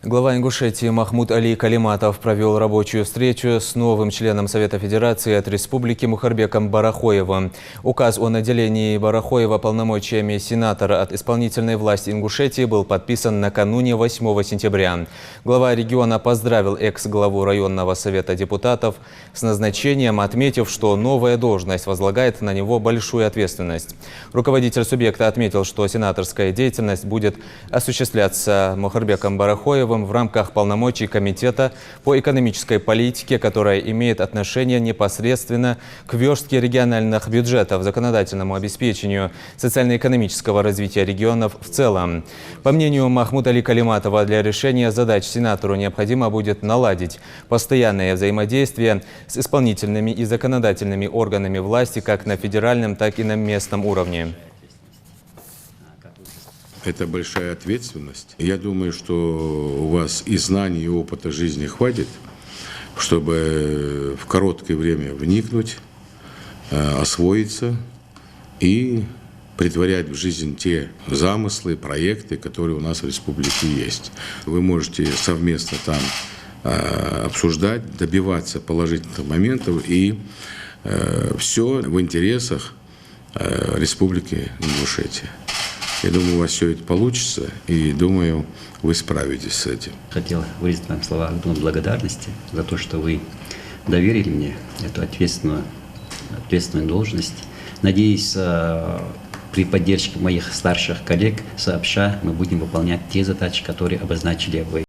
Глава Ингушетии Махмуд Али Калиматов провел рабочую встречу с новым членом Совета Федерации от Республики Мухарбеком Барахоевым. Указ о наделении Барахоева полномочиями сенатора от исполнительной власти Ингушетии был подписан накануне 8 сентября. Глава региона поздравил экс-главу районного совета депутатов с назначением, отметив, что новая должность возлагает на него большую ответственность. Руководитель субъекта отметил, что сенаторская деятельность будет осуществляться Мухарбеком Барахоевым в рамках полномочий Комитета по экономической политике, которая имеет отношение непосредственно к верстке региональных бюджетов, законодательному обеспечению социально-экономического развития регионов в целом. По мнению Махмуда Али Калиматова, для решения задач сенатору необходимо будет наладить постоянное взаимодействие с исполнительными и законодательными органами власти как на федеральном, так и на местном уровне. Это большая ответственность. Я думаю, что у вас и знаний, и опыта жизни хватит, чтобы в короткое время вникнуть, освоиться и претворять в жизнь те замыслы, проекты, которые у нас в республике есть. Вы можете совместно там обсуждать, добиваться положительных моментов, и все в интересах Республики Ингушетия. Я думаю, у вас все это получится, и думаю, вы справитесь с этим. Хотел выразить вам слова благодарности за то, что вы доверили мне эту ответственную должность. Надеюсь, при поддержке моих старших коллег сообща мы будем выполнять те задачи, которые обозначили вы.